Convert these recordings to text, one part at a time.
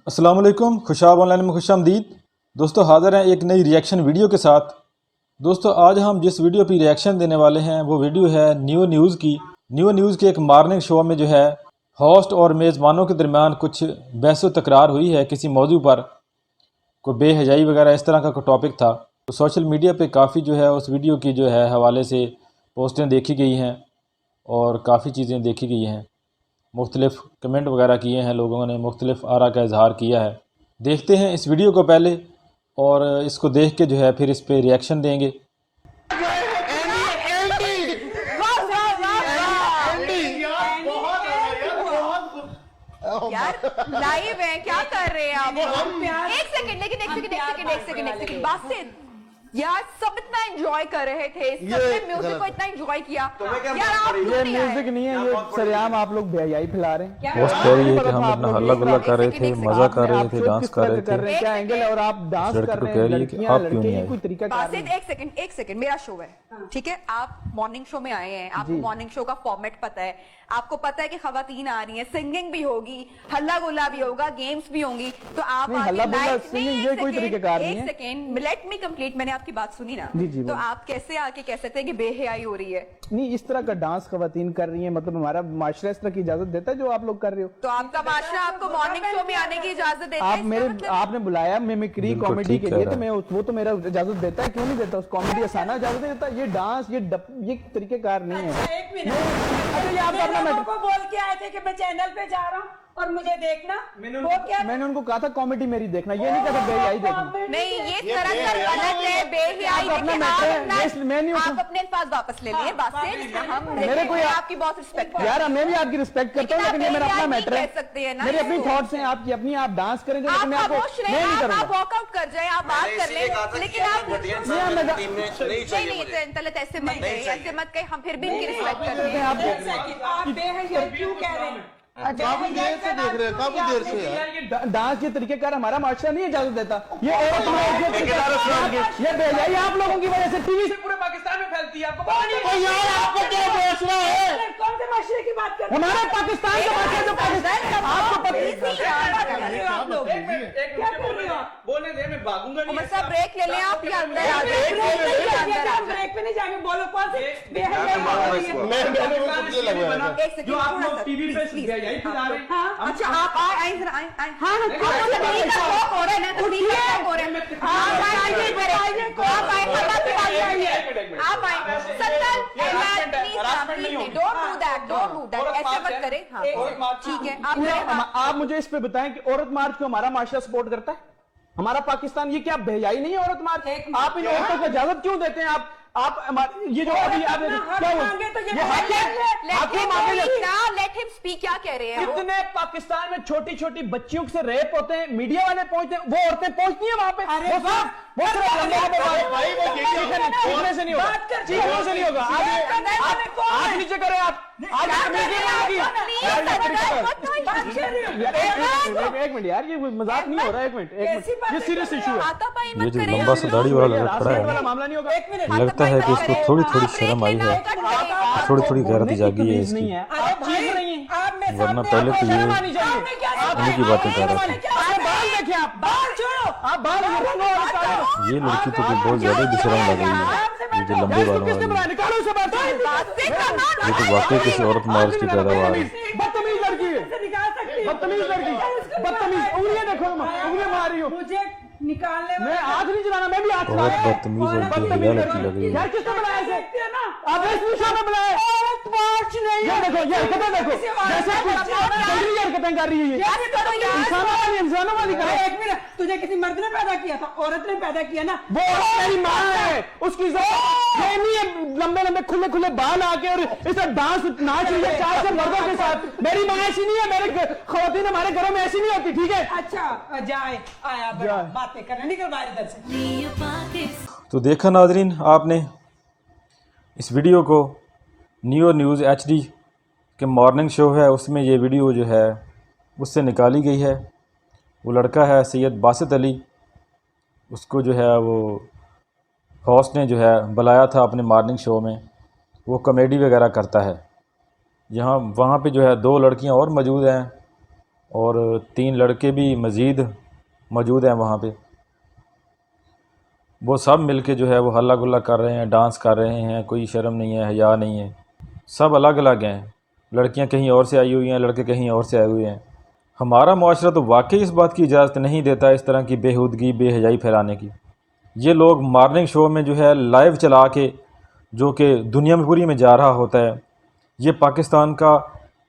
अस्सलाम वालेकुम, खुशाब ऑनलाइन में खुशामदीद। दोस्तों हाज़िर हैं एक नई रिएक्शन वीडियो के साथ। दोस्तों आज हम जिस वीडियो पर रिएक्शन देने वाले हैं वो वीडियो है न्यू न्यूज़ की। न्यू न्यूज़ के एक मॉर्निंग शो में जो है होस्ट और मेज़बानों के दरमियान कुछ बहस व तकरार हुई है किसी मौजू पर, कोई बेहयाई वगैरह इस तरह का कोई टॉपिक था। तो सोशल मीडिया पे काफ़ी जो है उस वीडियो की जो है हवाले से पोस्टें देखी गई हैं और काफ़ी चीज़ें देखी गई हैं। मुख्तलिफ़ कमेंट वगैरह किए हैं, लोगों ने मुख्तलिफ़ आरा का इजहार किया है। देखते हैं इस वीडियो को पहले और इसको देख के जो है फिर इस पे रिएक्शन देंगे। यार लाइव है, क्या कर रहे हैं आप? एक सेकंड, लेकिन एक सेकंड बासित यार, सब इतना एंजॉय कर रहे थे, सबने म्यूजिक को इतना एंजॉय किया। यार आप ये म्यूजिक नहीं है, ये सरेआम आप लोग बेहयाई फैला रहे हैं। पोस्ट कह रही है कि हम अपना हल्ला गुल्ला कर रहे थे, मजा कर रहे थे, डांस कर रहे थे। क्या एंगल है? और आप डांस लड़की कर को रहे कह हैं, रही है कि लड़कियां आप क्यों नहीं लड़के आई? कोई तरीका बासित एक सेकंड मेरा शो है, ठीक है? आप मॉर्निंग शो में आए हैं, आपको मॉर्निंग शो का फॉर्मेट पता है, आपको पता है कि खवातीन आ रही हैं, सिंगिंग भी होगी, हल्ला गुल्ला भी होगा, गेम्स भी होंगी, तो आप हल्ला गुल्ला सिंगिंग ये कोई तरीकेकार नहीं है। एक सेकंड, लेट मी कंप्लीट। मैंने आपकी बात सुनी ना, जी, तो आप कैसे आके कह सकते हैं कि बेहयाई हो रही है? नहीं, इस तरह का डांस खवातीन कर रही है, मतलब हमारा माशरा इस तरह की इजाजत देता है जो आप लोग कर रहे हो? तो आपका माशरा आपको मॉर्निंग शो में आने की इजाजत देता है? आप मेरे आपने बुलाया मिमिक्री कॉमेडी के लिए, तो मैं वो तो मेरा इजाजत देता है, क्यों नहीं देता? उस कॉमेडी आसाना इजाजत देता है। ये डांस ये तरीकेकार नहीं है। एक मिनट, अरे आप लोगों को बोल के आए थे कि मैं चैनल पे जा रहा हूँ और मुझे देखना, वो क्या? मैंने उनको कहा था कॉमेडी मेरी देखना, ये नहीं कहा बेहयाई देखना। नहीं, ये सरासर गलत है। बेहयाई आप अपने अल्फाज वापस ले लिए। बासित, हम मेरे को आपकी बहुत रिस्पेक्ट करते हैं। यार मैं भी आपकी रिस्पेक्ट करता हूँ, लेकिन ये मेरा अपना मैटर है। कह सकते हैं ना, मेरी अपनी थॉट्स हैं, आपकी अपनी, आप डांस करें, लेकिन मैं आपको मैं नहीं करूंगा। आप वॉकआउट कर जाए, आप बात कर ले, लेकिन आप नहीं तलत ऐसे मत कहे, ऐसे मत कहे। हम फिर भी इनकी रिस्पेक्ट करते हैं। आप बेहयाई क्यों कह रहे हैं? काफी देर से देख रहे हैं, काफी देर से यार। डांस के तरीकेकार हमारा माशरा नहीं इजाजत देता। ये ये बेहयाई आप लोगों की वजह से टीवी से पूरे पाकिस्तान में फैलती है। आपको पता नहीं यार आपको क्या बेचना है? कौन से माशरे की बात कर रहे हैं? हमारे पाकिस्तान का माशरा जो पाकिस्तान आपको पता आप लोग क्या कर रहे हो? बोलने दे, मैं भागूंगा उमर साहब ब्रेक ले लें, आप ये अंदर आ जाए। ब्रेक पे नहीं जाके बोलो कौन से बेहयाई हो रही है? मुझे लगा एक सेकंड, आप टीवी पे बेहयाई फैला रहे हैं। अच्छा आप आए जरा आए। हाँ हो रहा है ना, तो ठीक है, हो रहा है। आप आए डोंट डू दैट, ऐसे मत करें। हाँ ठीक है, आप मुझे इस पे बताएं कि औरत मार्च को हमारा माशरा सपोर्ट करता है? हमारा पाकिस्तान ये क्या बेहयाई नहीं है औरत मार्च? आप इन औरतों को इजाजत क्यों देते हैं? आप ये जो अभी आप क्या लेट हिम स्पीक। क्या कह रहे हैं? कितने पाकिस्तान में छोटी छोटी बच्चियों से रेप होते हैं, मीडिया वाले पहुंचते हैं, वो औरतें पहुंचती हैं वहां पे। वो चीखने से नहीं होगा, चीखने से नहीं होगा। आप नीचे करें, आप एक मिनट यार, ये मजाक नहीं हो रहा। एक मिनट, ये सीरियस इशू है। ये जो लंबा सा दाढ़ी वाला लड़का खड़ा है, मामला नहीं होगा। लगता है कि इसको थोड़ी थोड़ी शर्म आई है, थोड़ी थोड़ी गैरत जागी है इसकी, वरना पहले तो ये उन्हीं की बातें कर रहा था। ये लड़की तो बहुत ज्यादा बेशरम लग रही है, ये जो लंबे बालों वाली, ये तो वाकई किसी औरत मार्च की पैदावार है। बदतमीज लड़की है, बदतमीज लड़की, बदतमीज। उंगलियां देखो, उंगलियां मार रही हो। मुझे निकालने मैं हाथ नहीं चलाना, मैं भी हाथ बहुत बदतमीज लड़की, हिला लड़की लग रही यार। है। किसने बनाया इसे? आप इस निशा में बनाया? औरत मार्च नहीं। ये देखो, ये हरकतें देखो, जैसे जल्दी हरकतें कर रही है। इंसानों वाली करो। एक मिनट, तुझे किसी मर्द ने पैदा किया था? औरत ने पैदा किया ना। वो मेरी माँ है, उसकी ये नहीं है लंबे लंबे खुले खुले बाल आके और इसे डांस नाच रही है 4 मर्दों के साथ। मेरी माँ ऐसी नहीं है, मेरे खवातीन हमारे घरों में ऐसी नहीं होती, ठीक है? अच्छा जाए आया बातें करने, निकल बाहर इधर से। तो देखा नाजरीन आपने इस वीडियो को, न्यू न्यूज़ HD के मॉर्निंग शो है उसमें ये वीडियो जो है उससे निकाली गई है। वो लड़का है सैयद बासित अली, उसको जो है वो होस्ट ने जो है बुलाया था अपने मॉर्निंग शो में, वो कॉमेडी वगैरह करता है। यहाँ वहाँ पे जो है 2 लड़कियाँ और मौजूद हैं और 3 लड़के भी मज़ीद मौजूद हैं वहाँ पे। वो सब मिलके जो है वो हल्ला गुल्ला कर रहे हैं, डांस कर रहे हैं, कोई शर्म नहीं है, हया नहीं है। सब अलग अलग हैं, लड़कियां कहीं और से आई हुई हैं, लड़के कहीं और से आए हुए हैं। हमारा मुआशरा तो वाकई इस बात की इजाज़त नहीं देता इस तरह की बेहूदगी बेहयाई फैलाने की। ये लोग मॉर्निंग शो में जो है लाइव चला के, जो कि दुनिया में पूरी में जा रहा होता है, ये पाकिस्तान का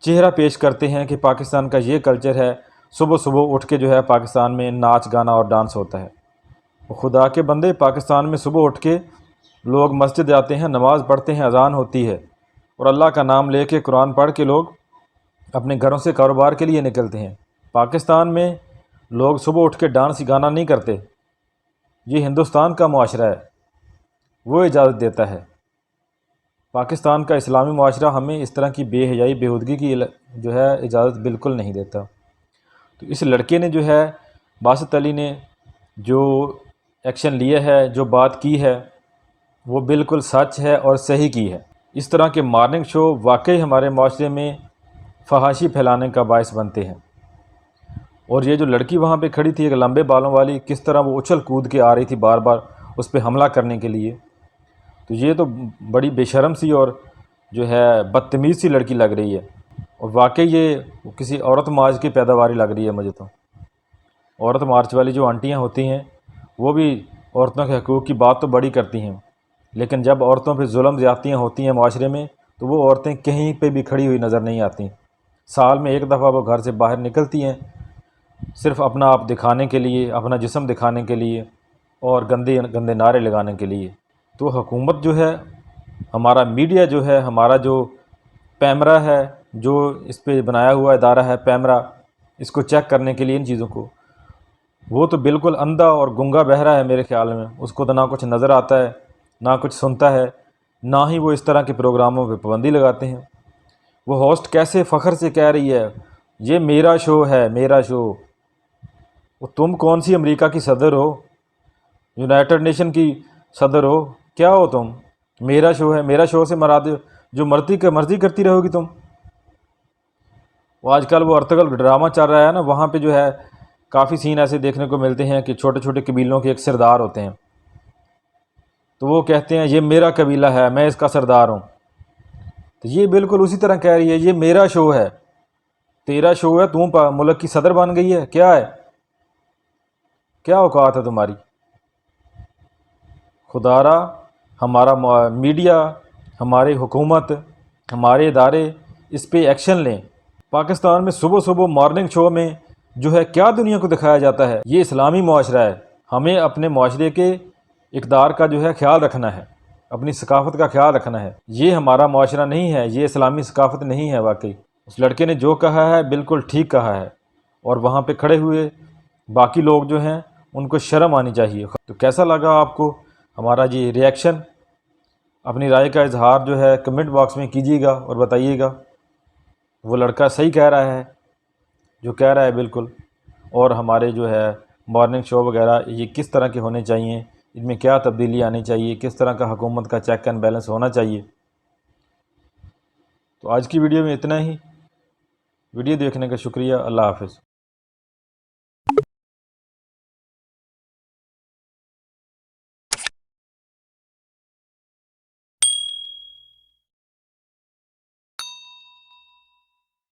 चेहरा पेश करते हैं कि पाकिस्तान का ये कल्चर है। सुबह सुबह उठ के जो है पाकिस्तान में नाच गाना और डांस होता है। खुदा के बंदे, पाकिस्तान में सुबह उठ के लोग मस्जिद जाते हैं, नमाज़ पढ़ते हैं, अजान होती है और अल्लाह का नाम लेके कुरान पढ़ के लोग अपने घरों से कारोबार के लिए निकलते हैं। पाकिस्तान में लोग सुबह उठ के डांस गाना नहीं करते। ये हिंदुस्तान का मुआशरा है, वो इजाज़त देता है। पाकिस्तान का इस्लामी मुआशरा हमें इस तरह की बेहयाई बेहूदगी की जो है इजाज़त बिल्कुल नहीं देता। तो इस लड़के ने जो है, बासित अली ने जो एक्शन लिया है, जो बात की है, वो बिल्कुल सच है और सही की है। इस तरह के मॉर्निंग शो वाकई हमारे माशरे में फहाशी फैलाने का बायस बनते हैं। और ये जो लड़की वहाँ पे खड़ी थी एक लंबे बालों वाली, किस तरह वो उछल कूद के आ रही थी बार बार उस पर हमला करने के लिए, तो ये तो बड़ी बेशर्म सी और जो है बदतमीज़ सी लड़की लग रही है। और वाकई ये किसी औरत मार्च की पैदावारी लग रही है मुझे तो। औरत मार्च वाली जो आंटियाँ होती हैं वो भी औरतों के हकूक़ की बात तो बड़ी करती हैं, लेकिन जब औरतों पे जुल्म ज़्यादतियाँ होती हैं माशरे में, तो वो औरतें कहीं पे भी खड़ी हुई नज़र नहीं आती। साल में एक दफ़ा वो घर से बाहर निकलती हैं, सिर्फ़ अपना आप दिखाने के लिए, अपना जिस्म दिखाने के लिए और गंदे गंदे नारे लगाने के लिए। तो हुकूमत जो है, हमारा मीडिया जो है, हमारा जो पैमरा है, जो इस पे बनाया हुआ इदारा है पैमरा, इसको चेक करने के लिए इन चीज़ों को, वो तो बिल्कुल अंधा और गूंगा बहरा है मेरे ख़्याल में। उसको तो ना कुछ नज़र आता है, ना कुछ सुनता है, ना ही वो इस तरह के प्रोग्रामों पे पाबंदी लगाते हैं। वो होस्ट कैसे फ़ख्र से कह रही है ये मेरा शो है, मेरा शो। वो तुम कौन सी अमेरिका की सदर हो, यूनाइटेड नेशन की सदर हो, क्या हो तुम? मेरा शो है, मेरा शो से मराद जो मर्ज़ी करती रहोगी तुम। वो आजकल वो अर्तगल ड्रामा चल रहा है ना, वहाँ पे जो है काफ़ी सीन ऐसे देखने को मिलते हैं कि छोटे छोटे कबीलों के एक सरदार होते हैं, तो वो कहते हैं ये मेरा कबीला है, मैं इसका सरदार हूँ। तो ये बिल्कुल उसी तरह कह रही है ये मेरा शो है, तेरा शो है, तू मुल्क की सदर बन गई है, क्या है, क्या औकात है तुम्हारी? खुदारा हमारा मीडिया, हमारी हुकूमत, हमारे इदारे इस पे एक्शन लें। पाकिस्तान में सुबह सुबह मॉर्निंग शो में जो है क्या दुनिया को दिखाया जाता है, ये इस्लामी मुआशरा है। हमें अपने मुआशरे के इक़दार का जो है ख्याल रखना है, अपनी सकाफ़त का ख्याल रखना है। ये हमारा मुआशरा नहीं है, ये इस्लामी सकाफ़त नहीं है। वाकई उस लड़के ने जो कहा है बिल्कुल ठीक कहा है, और वहाँ पे खड़े हुए बाकी लोग जो हैं उनको शर्म आनी चाहिए। तो कैसा लगा आपको हमारा ये रिएक्शन? अपनी राय का इजहार जो है कमेंट बॉक्स में कीजिएगा और बताइएगा वो लड़का सही कह रहा है जो कह रहा है बिल्कुल, और हमारे जो है मॉर्निंग शो वगैरह ये किस तरह के होने चाहिए, इनमें क्या तब्दीली आनी चाहिए, किस तरह का हुकूमत का चेक एंड बैलेंस होना चाहिए। तो आज की वीडियो में इतना ही। वीडियो देखने का शुक्रिया। अल्लाह हाफ़िज़।